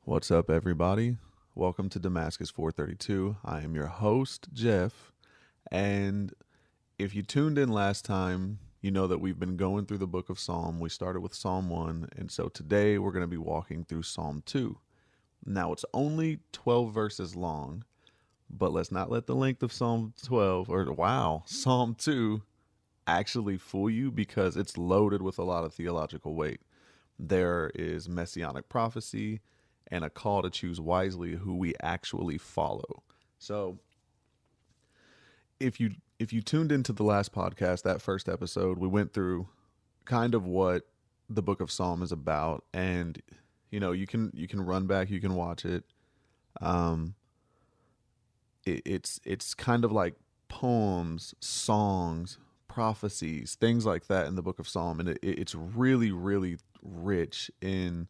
What's up, everybody? Welcome to Damascus 432. I am your host, Jeff. And if you tuned in last time, you know that we've been going through the book of Psalm. We started with Psalm 1, and so today we're going to be walking through Psalm 2. Now, it's only 12 verses long, but let's not let the length of Psalm 2 actually fool you because it's loaded with a lot of theological weight. There is messianic prophecy and a call to choose wisely who we actually follow. So if you tuned into the last podcast, that first episode, we went through kind of what the book of Psalm is about, and you can run back, you can watch it. It's kind of like poems, songs, prophecies, things like that in the book of Psalm, and it's really, really rich in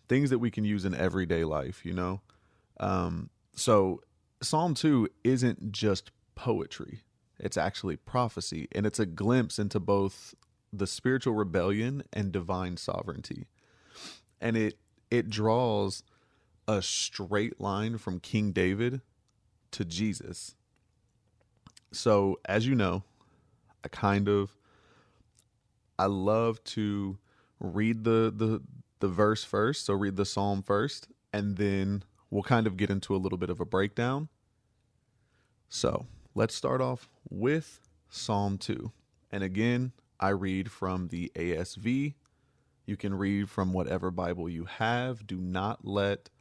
things that we can use in everyday life, So Psalm 2 isn't just poetry. It's actually prophecy, and it's a glimpse into both the spiritual rebellion and divine sovereignty. And it draws a straight line from King David to Jesus. So, as you know, I love to read the verse first, so read the psalm first, and then we'll kind of get into a little bit of a breakdown. So let's start off with Psalm 2. And again, I read from the ASV. You can read from whatever Bible you have. Do not let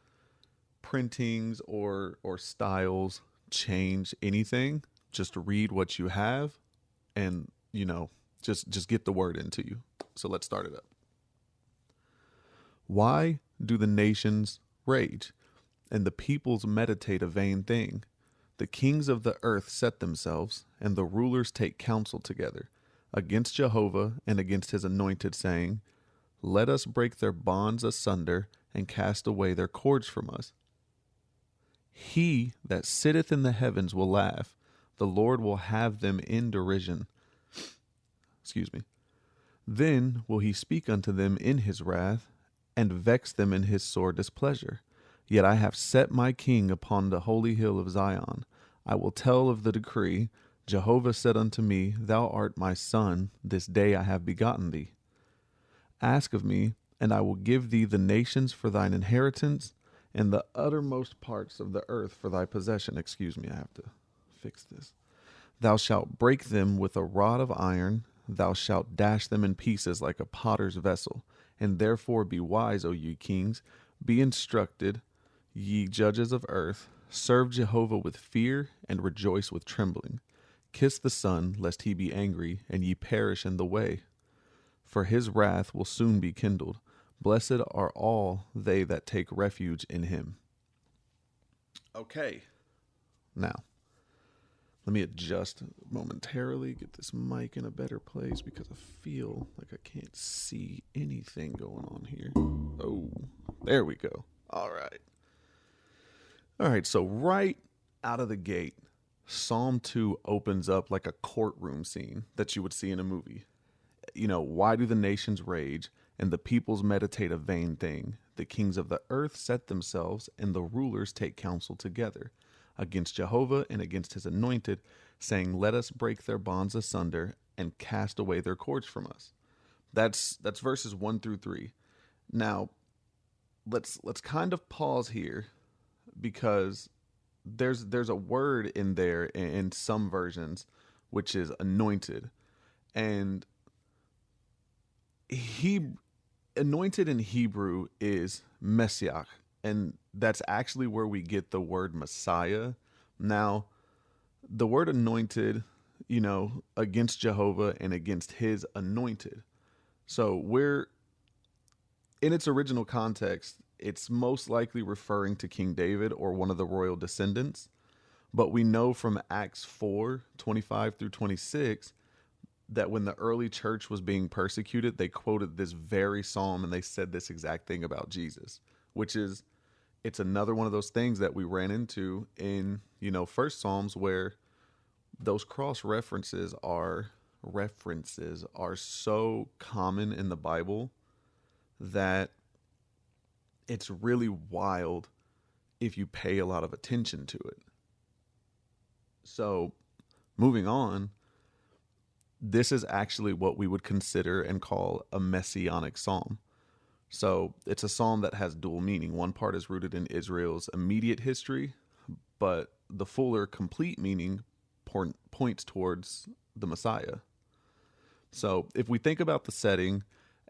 printings or styles change anything. Just read what you have and, just get the word into you. So let's start it up. Why do the nations rage, and the peoples meditate a vain thing? The kings of the earth set themselves, and the rulers take counsel together, against Jehovah and against his anointed, saying, Let us break their bonds asunder, and cast away their cords from us. He that sitteth in the heavens will laugh. The Lord will have them in derision. Then will he speak unto them in his wrath, and vex them in his sore displeasure. Yet I have set my king upon the holy hill of Zion. I will tell of the decree. Jehovah said unto me, Thou art my son, this day I have begotten thee. Ask of me, and I will give thee the nations for thine inheritance, and the uttermost parts of the earth for thy possession. I have to fix this. Thou shalt break them with a rod of iron. Thou shalt dash them in pieces like a potter's vessel. And therefore be wise, O ye kings, be instructed, ye judges of earth. Serve Jehovah with fear, and rejoice with trembling. Kiss the Son, lest he be angry, and ye perish in the way. For his wrath will soon be kindled. Blessed are all they that take refuge in him. Okay, now, let me adjust momentarily, get this mic in a better place because I feel like I can't see anything going on here. Oh, there we go. All right, so right out of the gate, Psalm 2 opens up like a courtroom scene that you would see in a movie. Why do the nations rage, and the peoples meditate a vain thing? The kings of the earth set themselves, and the rulers take counsel together, against Jehovah and against his anointed, saying, Let us break their bonds asunder, and cast away their cords from us. That's verses 1 through 3. Now, let's kind of pause here, because there's a word in there in some versions which is anointed, and anointed in Hebrew is Messiah, and that's actually where we get the word Messiah. Now, the word anointed, against Jehovah and against his anointed. So we're, in its original context, it's most likely referring to King David or one of the royal descendants. But we know from Acts 4:25 through 26, that when the early church was being persecuted, they quoted this very psalm, and they said this exact thing about Jesus, which is, it's another one of those things that we ran into in, first Psalms, where those cross references are so common in the Bible that it's really wild if you pay a lot of attention to it. So, moving on, this is actually what we would consider and call a messianic psalm. So, it's a psalm that has dual meaning. One part is rooted in Israel's immediate history, but the fuller, complete meaning points towards the Messiah. So, if we think about the setting,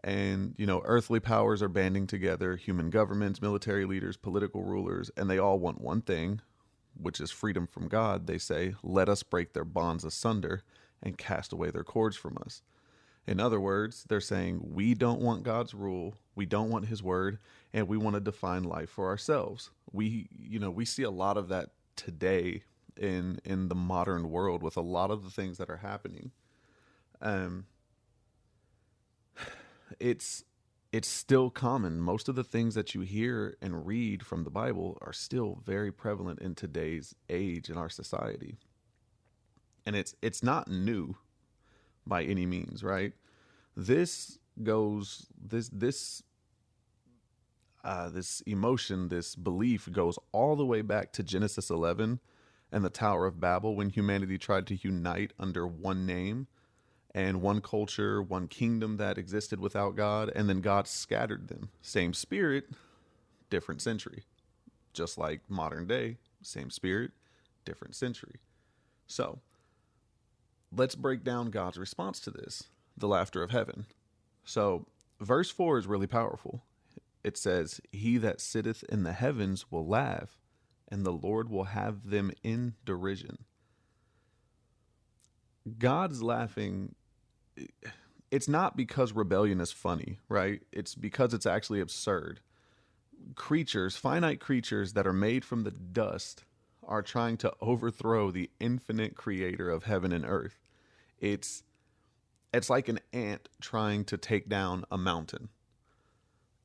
and, earthly powers are banding together, human governments, military leaders, political rulers, and they all want one thing, which is freedom from God. They say, let us break their bonds asunder and cast away their cords from us. In other words, they're saying, we don't want God's rule, we don't want his word, and we want to define life for ourselves. We see a lot of that today in the modern world with a lot of the things that are happening. It's still common. Most of the things that you hear and read from the Bible are still very prevalent in today's age in our society. And it's not new by any means, right? This emotion, this belief goes all the way back to Genesis 11 and the Tower of Babel, when humanity tried to unite under one name and one culture, one kingdom that existed without God, and then God scattered them. Same spirit, different century. Just like modern day, same spirit, different century. So, let's break down God's response to this, the laughter of heaven. So, verse 4 is really powerful. It says, he that sitteth in the heavens will laugh, and the Lord will have them in derision. God's laughing. It's not because rebellion is funny, right? It's because it's actually absurd. Creatures, finite creatures that are made from the dust, are trying to overthrow the infinite creator of heaven and earth. It's like an ant trying to take down a mountain.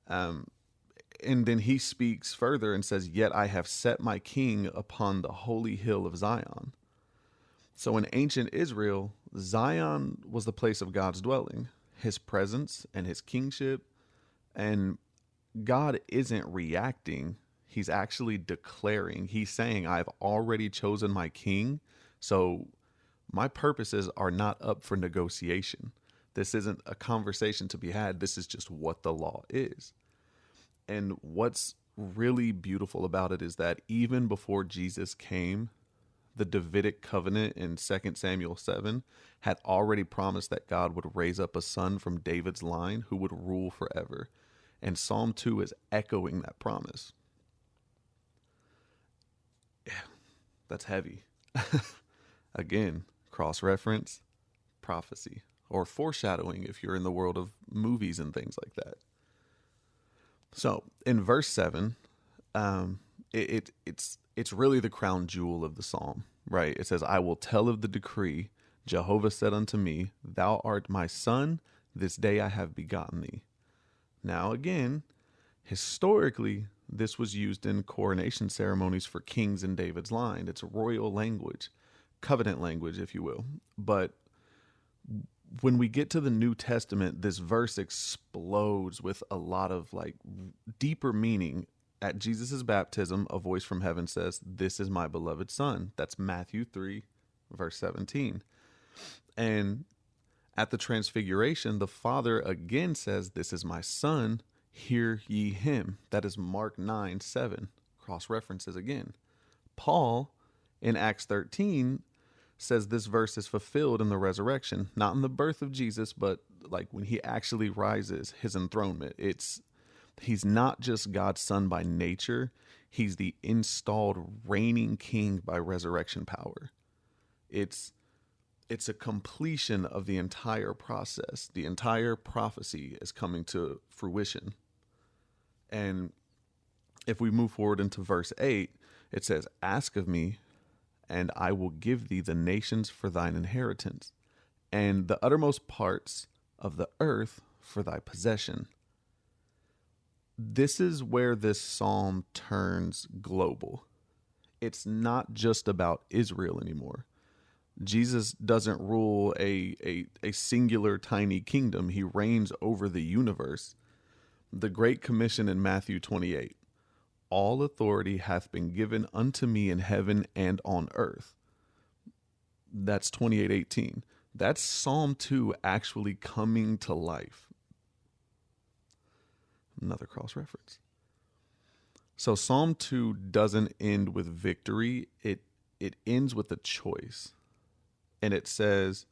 And then he speaks further and says, yet I have set my king upon the holy hill of Zion. So in ancient Israel, Zion was the place of God's dwelling, his presence and his kingship. And God isn't reacting. He's actually declaring. He's saying, I've already chosen my king. So my purposes are not up for negotiation. This isn't a conversation to be had. This is just what the law is. And what's really beautiful about it is that even before Jesus came, the Davidic covenant in 2 Samuel 7 had already promised that God would raise up a son from David's line who would rule forever. And Psalm 2 is echoing that promise. Yeah, that's heavy. Again, cross-reference, prophecy, or foreshadowing if you're in the world of movies and things like that. So in verse 7, it's really the crown jewel of the psalm, right? It says, I will tell of the decree. Jehovah said unto me, thou art my son, this day I have begotten thee. Now again, historically, this was used in coronation ceremonies for kings in David's line. It's royal language, covenant language, if you will. But when we get to the New Testament, this verse explodes with a lot of deeper meaning. At Jesus' baptism, a voice from heaven says, this is my beloved son. That's Matthew 3, verse 17. And at the transfiguration, the Father again says, this is my son, hear ye him. That is Mark 9, 7. Cross references again. Paul in Acts 13 says this verse is fulfilled in the resurrection, not in the birth of Jesus, but when he actually rises, his enthronement. He's not just God's son by nature. He's the installed reigning king by resurrection power. It's a completion of the entire process. The entire prophecy is coming to fruition. And if we move forward into verse 8, it says, ask of me, and I will give thee the nations for thine inheritance, and the uttermost parts of the earth for thy possession. This is where this psalm turns global. It's not just about Israel anymore. Jesus doesn't rule a singular tiny kingdom. He reigns over the universe. The Great Commission in Matthew 28. All authority hath been given unto me in heaven and on earth. That's 28:18. That's Psalm 2 actually coming to life. Another cross reference. So Psalm 2 doesn't end with victory. It ends with a choice. And it says,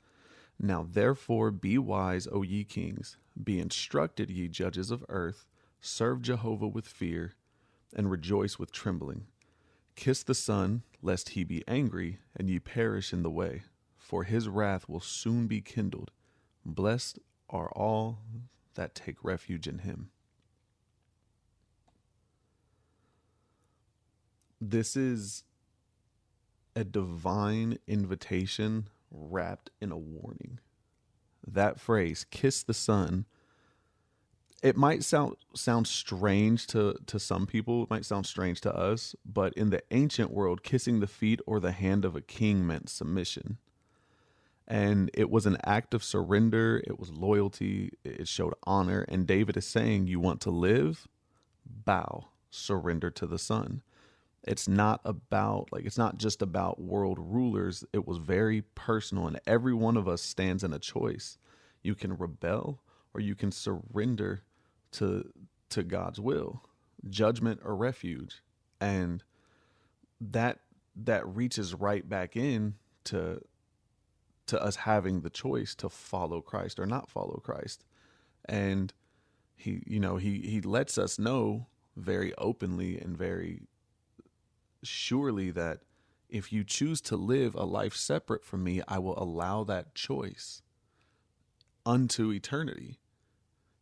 now therefore be wise, O ye kings, be instructed, ye judges of earth, serve Jehovah with fear, and rejoice with trembling. Kiss the Son, lest he be angry, and ye perish in the way, for his wrath will soon be kindled. Blessed are all that take refuge in him. This is a divine invitation wrapped in a warning. That phrase, kiss the Son, it might sound strange to some people. It might sound strange to us, but in the ancient world, kissing the feet or the hand of a king meant submission. And it was an act of surrender. It was loyalty. It showed honor. And David is saying, you want to live? Bow, surrender to the Son. It's not just about world rulers. It was very personal, and every one of us stands in a choice. You can rebel or you can surrender to God's will, judgment or refuge. And that reaches right back in to us having the choice to follow Christ or not follow Christ. And he lets us know very openly and very surely that if you choose to live a life separate from me, I will allow that choice unto eternity.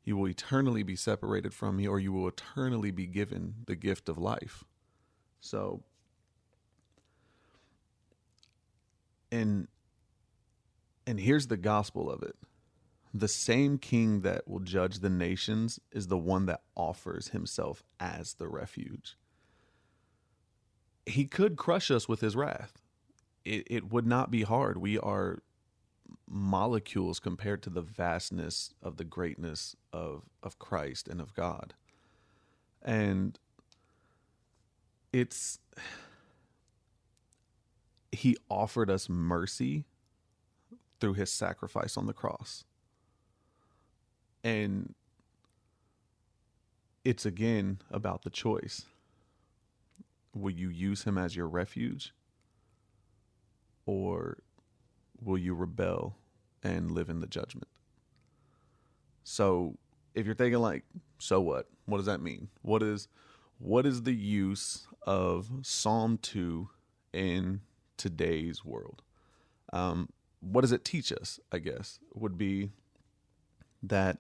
You will eternally be separated from me, or you will eternally be given the gift of life. So, and here's the gospel of it. The same king that will judge the nations is the one that offers himself as the refuge. He could crush us with his wrath. It would not be hard. We are molecules compared to the vastness of the greatness of Christ and of God. And he offered us mercy through his sacrifice on the cross. And it's again about the choice. Will you use him as your refuge? Or will you rebel and live in the judgment? So if you're thinking like, so what? What does that mean? What is the use of Psalm 2 in today's world? What does it teach us, I guess, would be that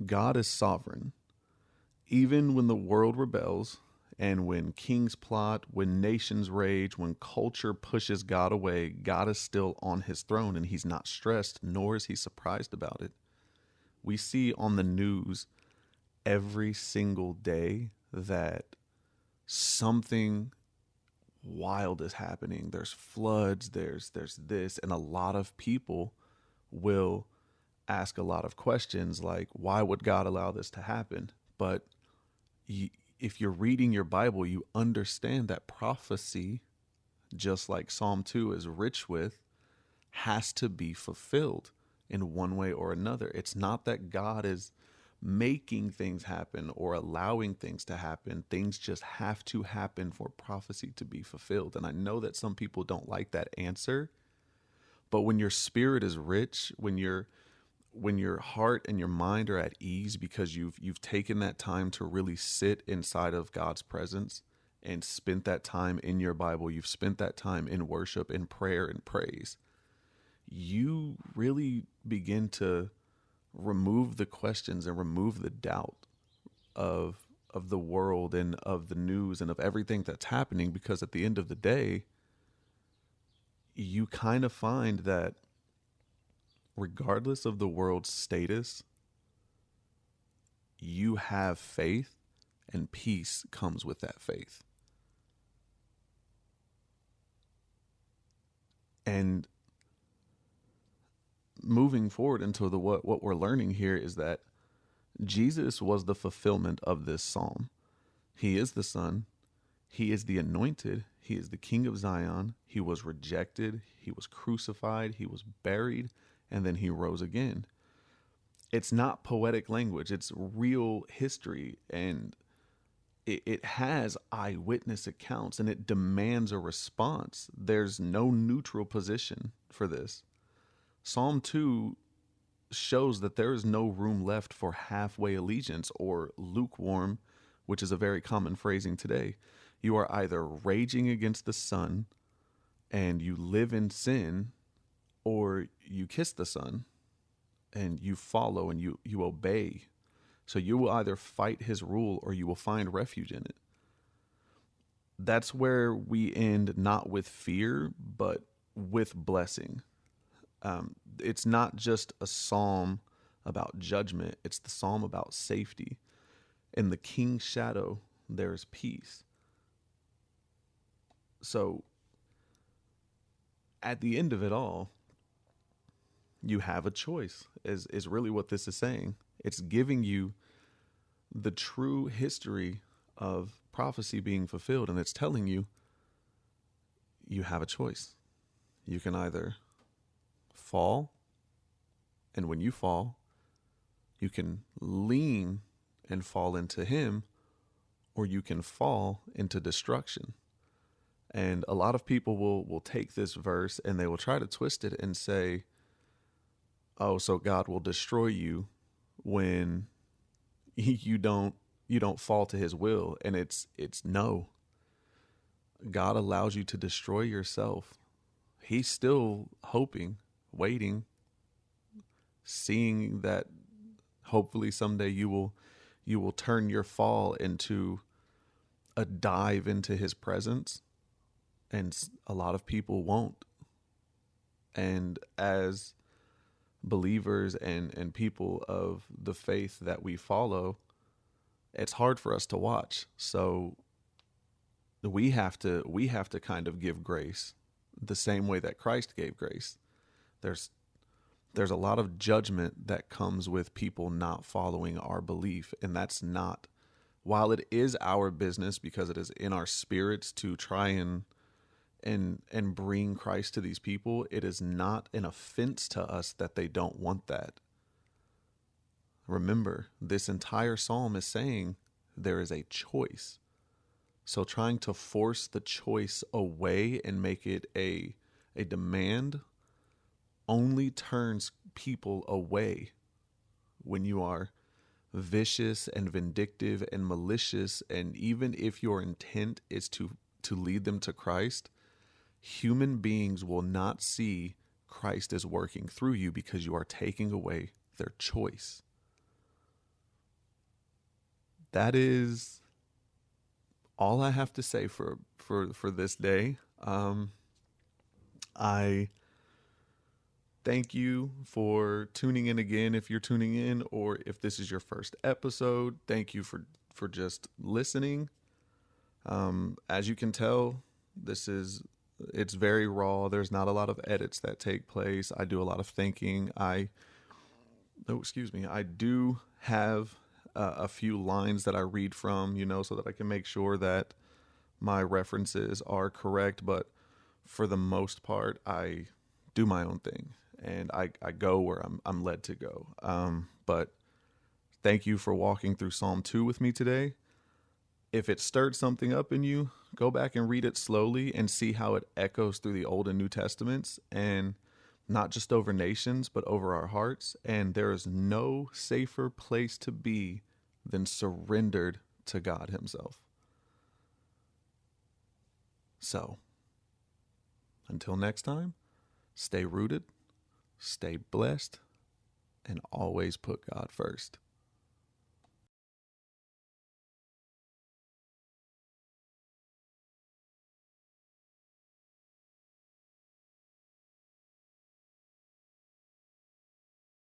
God is sovereign. Even when the world rebels, and when kings plot, when nations rage, when culture pushes God away, God is still on his throne, and he's not stressed, nor is he surprised about it. We see on the news every single day that something wild is happening. There's floods, there's this, and a lot of people will ask a lot of questions like, why would God allow this to happen? But if you're reading your Bible, you understand that prophecy, just like Psalm 2 is rich with, has to be fulfilled in one way or another. It's not that God is making things happen or allowing things to happen. Things just have to happen for prophecy to be fulfilled. And I know that some people don't like that answer, but when your spirit is rich, when your heart and your mind are at ease because you've taken that time to really sit inside of God's presence and spent that time in your Bible, you've spent that time in worship, in prayer, and praise, you really begin to remove the questions and remove the doubt of the world and of the news and of everything that's happening, because at the end of the day, you kind of find that regardless of the world's status, you have faith, and peace comes with that faith. And moving forward into what we're learning here is that Jesus was the fulfillment of this psalm. He is the Son. He is the anointed. He is the King of Zion. He was rejected. He was crucified. He was buried. And then he rose again. It's not poetic language. It's real history. And it has eyewitness accounts, and it demands a response. There's no neutral position for this. Psalm 2 shows that there is no room left for halfway allegiance or lukewarm, which is a very common phrasing today. You are either raging against the Son and you live in sin, or you kiss the Son and you follow and you obey. So you will either fight his rule or you will find refuge in it. That's where we end, not with fear, but with blessing. It's not just a psalm about judgment. It's the psalm about safety. In the king's shadow, there is peace. So at the end of it all, you have a choice, is really what this is saying. It's giving you the true history of prophecy being fulfilled, and it's telling you you have a choice. You can either fall, and when you fall, you can lean and fall into him, or you can fall into destruction. And a lot of people will take this verse and they will try to twist it and say, oh, so God will destroy you when you don't fall to his will. And it's no. God allows you to destroy yourself. He's still hoping, waiting, seeing that hopefully someday you will turn your fall into a dive into his presence. And a lot of people won't. And as believers and people of the faith that we follow, it's hard for us to watch. So we have to kind of give grace the same way that Christ gave grace. There's a lot of judgment that comes with people not following our belief, and that's not, while it is our business because it is in our spirits to try and bring Christ to these people, it is not an offense to us that they don't want that. Remember, this entire psalm is saying there is a choice. So trying to force the choice away and make it a demand only turns people away. When you are vicious and vindictive and malicious, and even if your intent is to lead them to Christ, human beings will not see Christ as working through you because you are taking away their choice. That is all I have to say for this day. I thank you for tuning in again. If you're tuning in, or if this is your first episode, thank you for just listening. As you can tell, it's very raw. There's not a lot of edits that take place. I do a lot of thinking. I do have a few lines that I read from, so that I can make sure that my references are correct. But for the most part, I do my own thing, and I go where I'm led to go. But thank you for walking through Psalm 2 with me today. If it stirred something up in you, go back and read it slowly and see how it echoes through the Old and New Testaments, and not just over nations, but over our hearts. And there is no safer place to be than surrendered to God himself. So, until next time, stay rooted, stay blessed, and always put God first.